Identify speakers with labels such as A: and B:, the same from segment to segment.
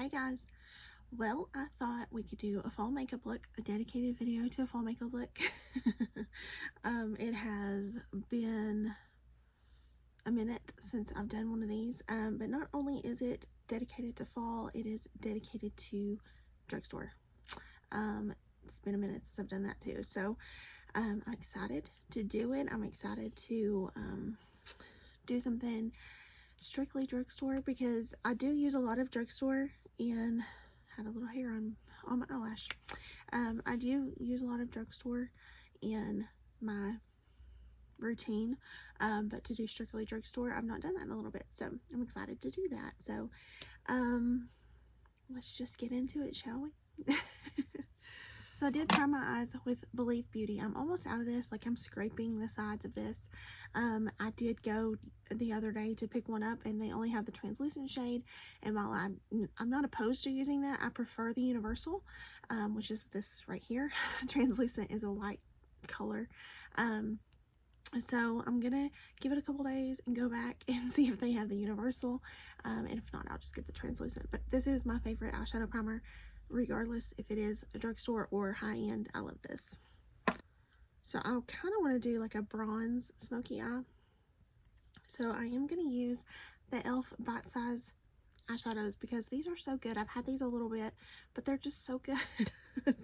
A: Hey guys, well, I thought we could do a fall makeup look, a dedicated video to a fall makeup look. It has been a minute since I've done one of these, but not only is it dedicated to fall, it is dedicated to drugstore. It's been a minute since I've done that too, so I'm excited to do it. I'm excited to do something strictly drugstore because I do use a lot of drugstore and had a little hair on my eyelash. I do use a lot of drugstore in my routine, but to do strictly drugstore, I've not done that in a little bit, so I'm excited to do that. So let's just get into it, shall we? So I did prime my eyes with Believe Beauty. I'm almost out of this, like I'm scraping the sides of this. I did go the other day to pick one up and they only have the translucent shade, and while I'm not opposed to using that, I prefer the universal, which is this right here. Translucent is a white color. So I'm gonna give it a couple days and go back and see if they have the universal, and if not, I'll just get the translucent. But this is my favorite eyeshadow primer, regardless if it is a drugstore or high-end. I love this. So I kind of want to do like a bronze smoky eye, so I am going to use the e.l.f. Bite Size eyeshadows because these are so good. I've had these a little bit, but they're just so good.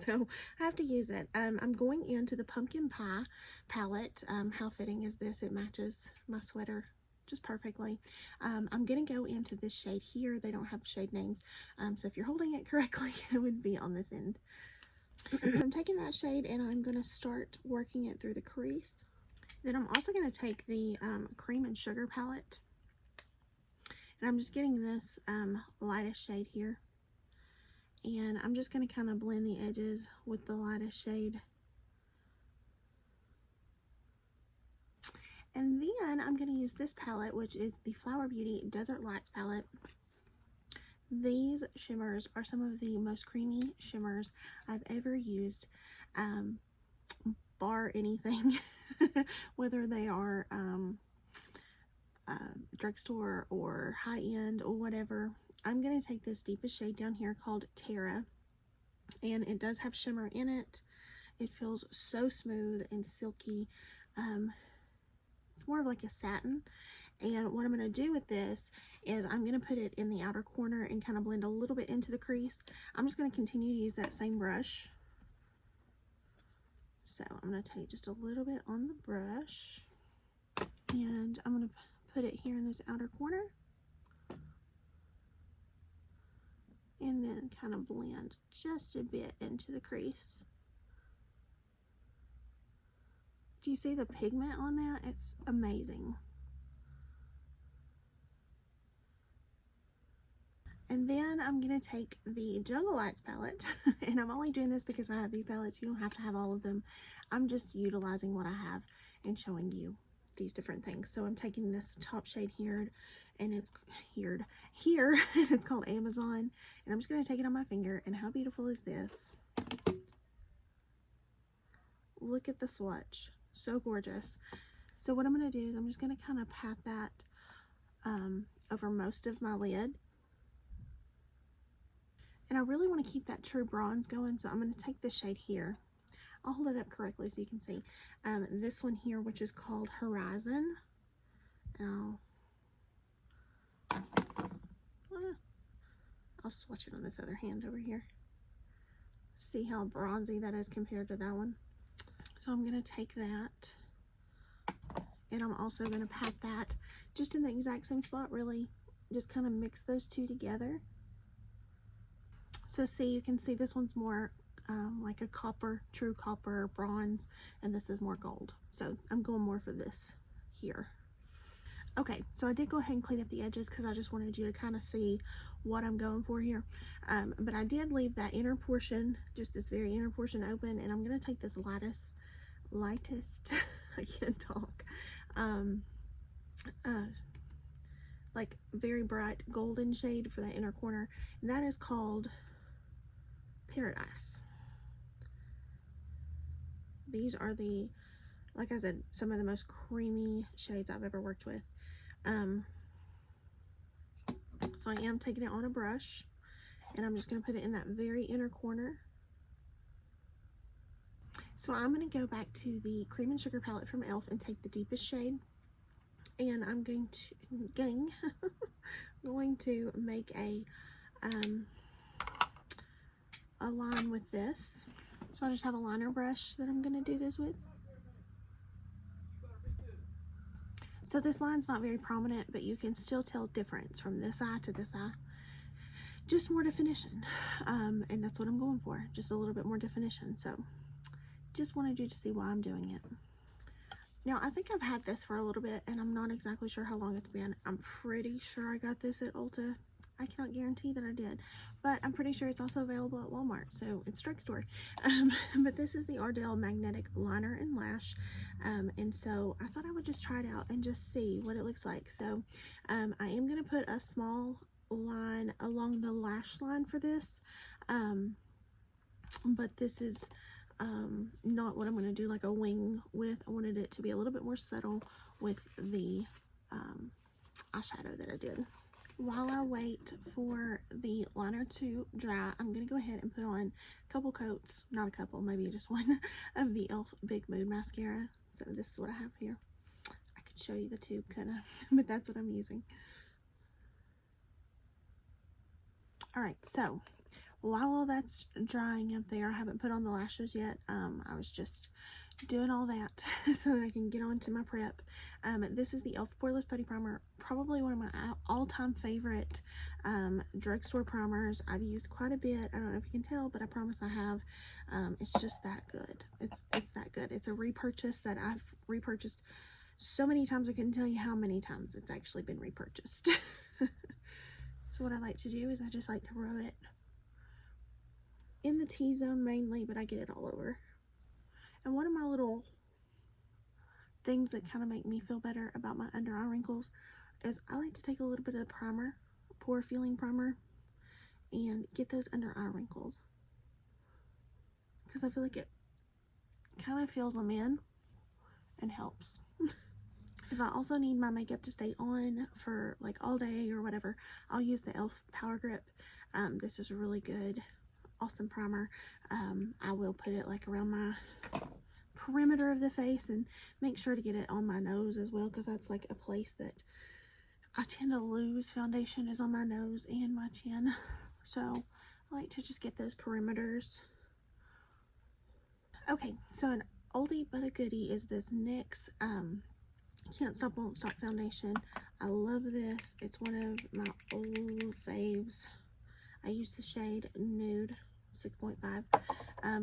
A: So I have to use it. I'm going into the Pumpkin Pie palette. How fitting is this? It matches my sweater just perfectly. I'm going to go into this shade here. They don't have shade names, so if you're holding it correctly, it would be on this end. So I'm taking that shade and I'm going to start working it through the crease. Then I'm also going to take the Cream and Sugar palette, and I'm just getting this lightest shade here, and I'm just going to kind of blend the edges with the lightest shade. And then I'm going to use this palette, which is the Flower Beauty Desert Lights palette. These shimmers are some of the most creamy shimmers I've ever used, bar anything, whether they are drugstore or high-end or whatever. I'm going to take this deepest shade down here called Terra, and it does have shimmer in it. It feels so smooth and silky. It's more of like a satin, and what I'm going to do with this is I'm going to put it in the outer corner and kind of blend a little bit into the crease. I'm just going to continue to use that same brush. So I'm going to take just a little bit on the brush, and I'm going to put it here in this outer corner, and then kind of blend just a bit into the crease. Do you see the pigment on that? It's amazing. And then I'm going to take the Jungle Lights palette, and I'm only doing this because I have these palettes. You don't have to have all of them. I'm just utilizing what I have and showing you these different things. So I'm taking this top shade here, and it's here, and it's called Amazon. And I'm just going to take it on my finger, and how beautiful is this? Look at the swatch. So gorgeous. So what I'm going to do is I'm just going to kind of pat that over most of my lid. And I really want to keep that true bronze going, so I'm going to take this shade here. I'll hold it up correctly so you can see. This one here, which is called Horizon. And I'll swatch it on this other hand over here. See how bronzy that is compared to that one. So I'm going to take that, and I'm also going to pat that just in the exact same spot, really. Just kind of mix those two together. So see, you can see this one's more like a copper, true copper bronze, and this is more gold. So I'm going more for this here. Okay, so I did go ahead and clean up the edges because I just wanted you to kind of see what I'm going for here. But I did leave that inner portion, just this very inner portion open, and I'm going to take this lightest, I can't talk, like very bright golden shade for that inner corner. And that is called Paradise. These are the, like I said, some of the most creamy shades I've ever worked with. So I am taking it on a brush, and I'm just going to put it in that very inner corner. So I'm going to go back to the Cream and Sugar palette from e.l.f. and take the deepest shade, and I'm going to make a line with this. So I just have a liner brush that I'm going to do this with. So this line's not very prominent, but you can still tell difference from this eye to this eye. Just more definition, and that's what I'm going for, just a little bit more definition. So just wanted you to see why I'm doing it. Now I think I've had this for a little bit, and I'm not exactly sure how long it's been. I'm pretty sure I got this at Ulta. I cannot guarantee that I did, but I'm pretty sure it's also available at Walmart, so it's Drugstore. But this is the Ardell Magnetic Liner and Lash, and so I thought I would just try it out and just see what it looks like. So I am going to put a small line along the lash line for this, but this is not what I'm going to do like a wing with. I wanted it to be a little bit more subtle with the eyeshadow that I did. While I wait for the liner to dry, I'm going to go ahead and put on a couple coats, not a couple, maybe just one, of the e.l.f. Big Mood Mascara. So this is what I have here. I could show you the tube kind of, but that's what I'm using. Alright, so while all that's drying up there, I haven't put on the lashes yet. I was just doing all that so that I can get on to my prep. This is the e.l.f. Poreless Putty Primer, probably one of my all-time favorite drugstore primers. I've used quite a bit. I don't know if you can tell, but I promise I have. It's just that good. It's that good. It's a repurchase that I've repurchased so many times I couldn't tell you how many times it's actually been repurchased. So what I like to do is I just like to rub it in the T-zone mainly, but I get it all over. And one of my little things that kind of make me feel better about my under eye wrinkles is I like to take a little bit of the primer, pore filling primer, and get those under eye wrinkles, because I feel like it kind of fills them in and helps. If I also need my makeup to stay on for like all day or whatever, I'll use the e.l.f. Power Grip. This is a really good, awesome primer. I will put it like around my perimeter of the face and make sure to get it on my nose as well, because that's like a place that I tend to lose foundation, is on my nose and my chin. So I like to just get those perimeters. Okay, so an oldie but a goodie is this NYX Can't Stop Won't Stop foundation. I love this. It's one of my old faves. I use the shade Nude 6.5.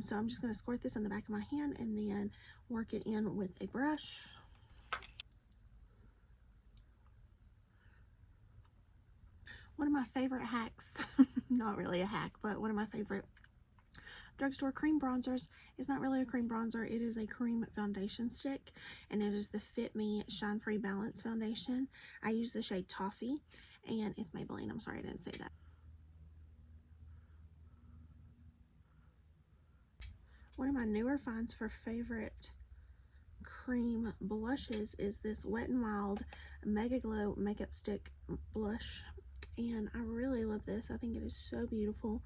A: So I'm just going to squirt this in the back of my hand and then work it in with a brush. One of my favorite hacks, not really a hack, but one of my favorite drugstore cream bronzers is not really a cream bronzer. It is a cream foundation stick, and it is the Fit Me Shine Free Balance Foundation. I use the shade Toffee, and it's Maybelline. I'm sorry I didn't say that. One of my newer finds for favorite cream blushes is this Wet n Wild Mega Glow Makeup Stick Blush, and I really love this. I think it is so beautiful.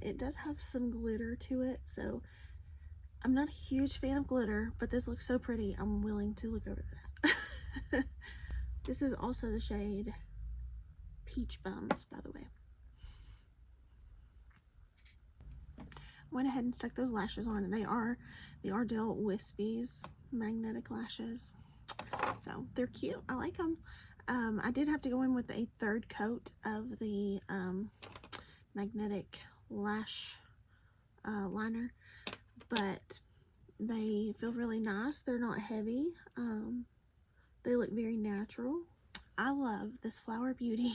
A: It does have some glitter to it, so I'm not a huge fan of glitter, but this looks so pretty, I'm willing to look over that. This is also the shade Peach Bums, by the way. Went ahead and stuck those lashes on, and they are the Ardell Wispies magnetic lashes, so they're cute. I like them. I did have to go in with a third coat of the magnetic lash liner, but they feel really nice. They're not heavy. They look very natural. I love this Flower Beauty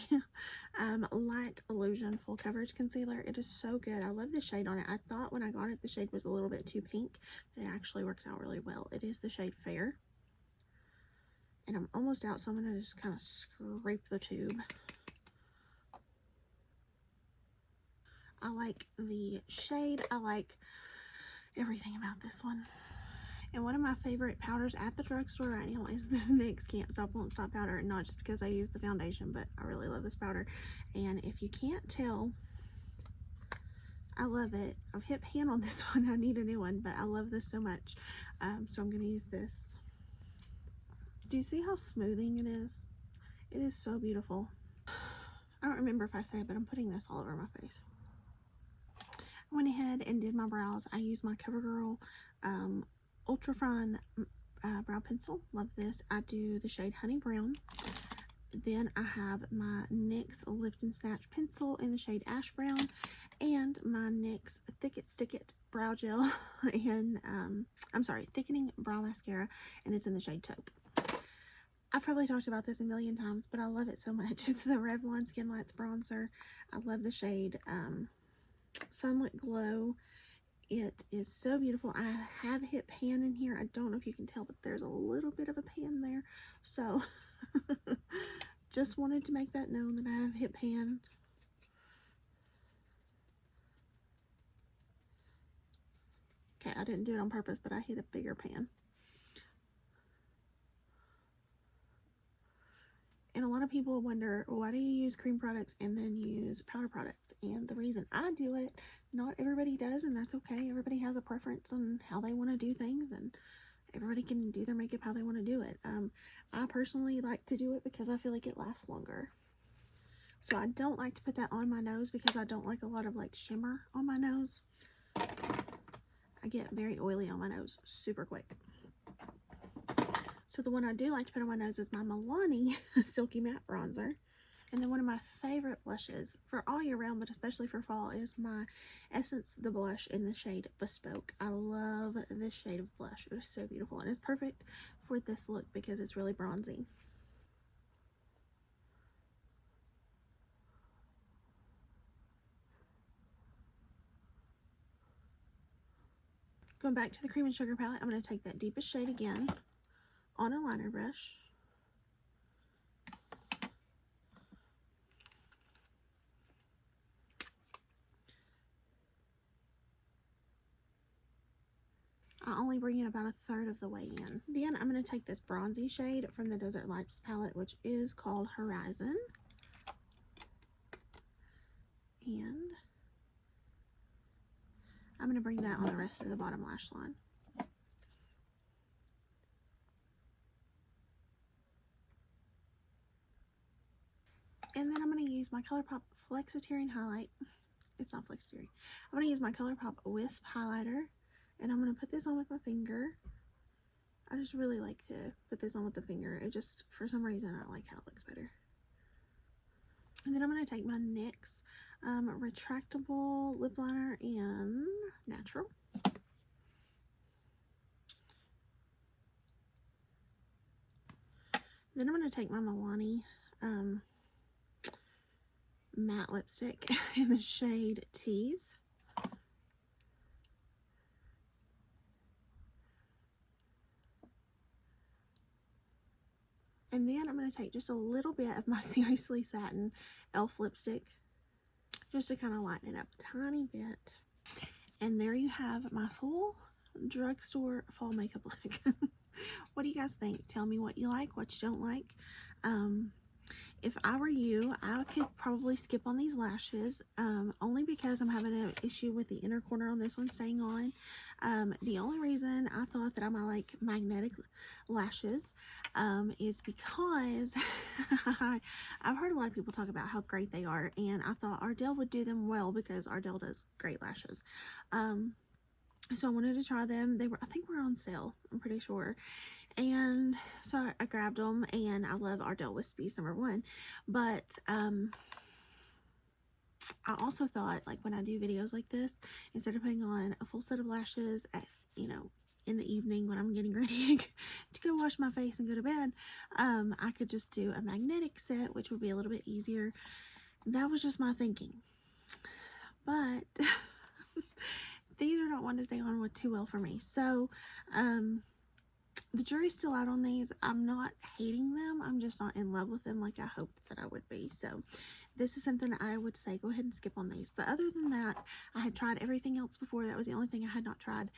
A: Light Illusion Full Coverage Concealer. It is so good. I love the shade on it. I thought when I got it the shade was a little bit too pink, but it actually works out really well. It is the shade Fair. And I'm almost out, so I'm going to just kind of scrape the tube. I like the shade. I like everything about this one. And one of my favorite powders at the drugstore right now is this NYX Can't Stop Won't Stop powder. Not just because I use the foundation, but I really love this powder. And if you can't tell, I love it. I've hit pan on this one. I need a new one, but I love this so much. So I'm going to use this. Do you see how smoothing it is? It is so beautiful. I don't remember if I said, but I'm putting this all over my face. I went ahead and did my brows. I used my CoverGirl Ultra Fine brow pencil. Love this. I do the shade Honey Brown. Then I have my NYX Lift and Snatch pencil in the shade Ash Brown, and my NYX Thick It Stick It brow gel in, thickening brow mascara, and it's in the shade Taupe. I've probably talked about this a million times, but I love it so much. It's the Revlon Skin Lights bronzer. I love the shade Sunlit Glow. It is so beautiful. I have hit pan in here. I don't know if you can tell, but there's a little bit of a pan there. So just wanted to make that known that I have hit pan. Okay, I didn't do it on purpose, but I hit a bigger pan. And a lot of people wonder, why do you use cream products and then use powder products? And the reason I do it, not everybody does, and that's okay. Everybody has a preference on how they want to do things, and everybody can do their makeup how they want to do it. I personally like to do it because I feel like it lasts longer. So I don't like to put that on my nose because I don't like a lot of like shimmer on my nose. I get very oily on my nose super quick. So the one I do like to put on my nose is my Milani Silky Matte Bronzer. And then one of my favorite blushes for all year round, but especially for fall, is my Essence the blush in the shade Bespoke. I love this shade of blush. It is so beautiful, and it's perfect for this look because it's really bronzy. Going back to the Cream and Sugar palette, I'm going to take that deepest shade again on a liner brush. I only bring it about a third of the way in. Then I'm going to take this bronzy shade from the Desert Lights palette, which is called Horizon. And I'm going to bring that on the rest of the bottom lash line. And then I'm going to use my ColourPop Flexiteering highlight. It's not Flexiteering. I'm going to use my ColourPop Wisp highlighter, and I'm going to put this on with my finger. I just really like to put this on with the finger. It just, for some reason, I like how it looks better. And then I'm going to take my NYX retractable lip liner in Natural. Then I'm going to take my Milani matte lipstick in the shade Tease. And then I'm going to take just a little bit of my Seriously Satin e.l.f. lipstick just to kind of lighten it up a tiny bit. And there you have my full drugstore fall makeup look. What do you guys think? Tell me what you like, what you don't like. If I were you, I could probably skip on these lashes, only because I'm having an issue with the inner corner on this one staying on. The only reason I thought that I might like magnetic lashes is because I've heard a lot of people talk about how great they are, and I thought Ardell would do them well because Ardell does great lashes. So I wanted to try them. I think we're on sale, I'm pretty sure. And so I grabbed them, and I love Ardell Wispies, #1. But I also thought, like, when I do videos like this, instead of putting on a full set of lashes at, in the evening when I'm getting ready to go wash my face and go to bed, I could just do a magnetic set, which would be a little bit easier. That was just my thinking. But these are not one to stay on with too well for me. So, the jury's still out on these. I'm not hating them. I'm just not in love with them like I hoped that I would be. So this is something I would say go ahead and skip on these. But other than that, I had tried everything else before. That was the only thing I had not tried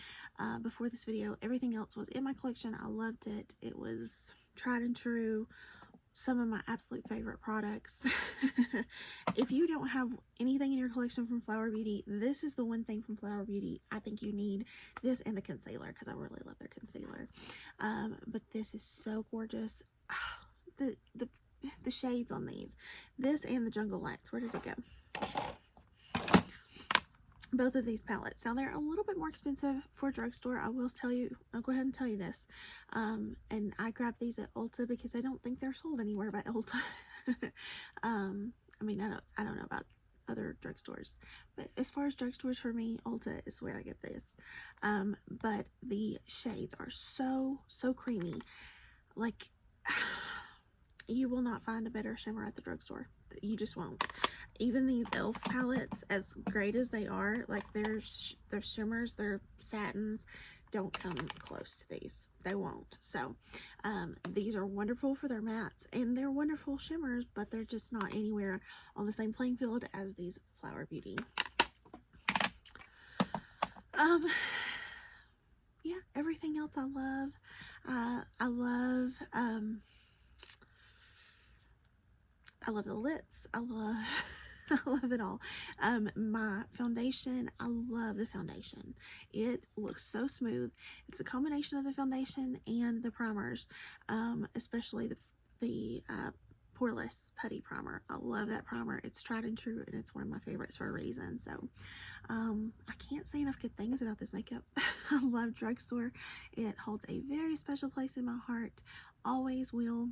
A: before this video. Everything else was in my collection. I loved it. It was tried and true. some of my absolute favorite products. If you don't have anything in your collection from Flower Beauty, this is the one thing from Flower Beauty I think you need. This and the concealer, because I really love their concealer. But this is so gorgeous. The shades on these, this and the Jungle Lights, where did it go? Both of these palettes. Now they're a little bit more expensive for Drugstore. I will tell you, I'll go ahead and tell you this. And I grabbed these at Ulta because I don't think they're sold anywhere but Ulta. I mean, I don't know about other drugstores, but as far as drugstores for me, Ulta is where I get this. But the shades are so creamy. Like, you will not find a better shimmer at the drugstore. You just won't. Even these e.l.f. palettes, as great as they are, like their shimmers, their satins, don't come close to these. They won't. So these are wonderful for their mattes, and they're wonderful shimmers, but they're just not anywhere on the same playing field as these Flower Beauty. Yeah, everything else I love. I love the lips. I love it all. My foundation, I love the foundation. It looks so smooth. It's a combination of the foundation and the primers, especially the Poreless Putty Primer. I love that primer. It's tried and true, and it's one of my favorites for a reason. So I can't say enough good things about this makeup. I love Drugstore. It holds a very special place in my heart. Always will.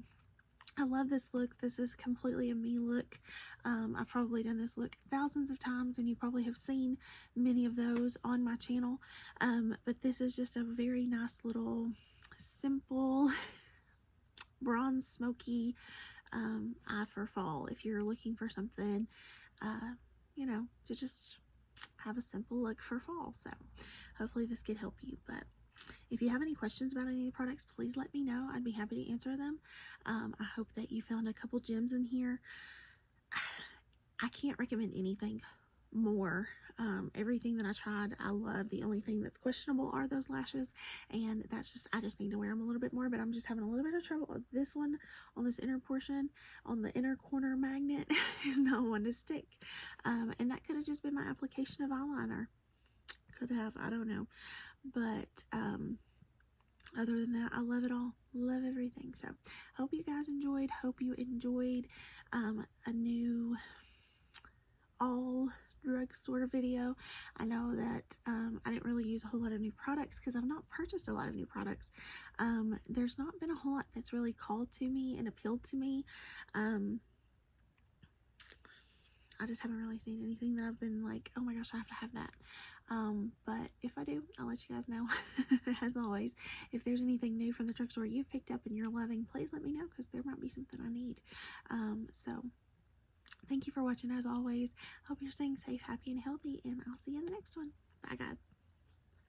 A: I love this look. This is completely a me look. I've probably done this look thousands of times, and you probably have seen many of those on my channel. But this is just a very nice little simple bronze smoky eye for fall. If you're looking for something, you know, to just have a simple look for fall. So hopefully this could help you. But if you have any questions about any of the products, please let me know. I'd be happy to answer them. I hope that you found a couple gems in here. I can't recommend anything more. Everything that I tried, I love. The only thing that's questionable are those lashes, and that's just, I just need to wear them a little bit more, but I'm just having a little bit of trouble with this one on this inner portion, on the inner corner magnet is not one to stick. And that could have just been my application of eyeliner. Could have, I don't know. But other than that, I love it all. Love everything. So hope you guys enjoyed. Hope you enjoyed a new all drugstore video. I know that I didn't really use a whole lot of new products because I've not purchased a lot of new products. There's not been a whole lot that's really called to me and appealed to me. I just haven't really seen anything that I've been like, oh my gosh, I have to have that. But if I do, I'll let you guys know. As always, if there's anything new from the drugstore you've picked up and you're loving, please let me know, because there might be something I need. So thank you for watching as always. Hope you're staying safe, happy, and healthy, and I'll see you in the next one. Bye, guys.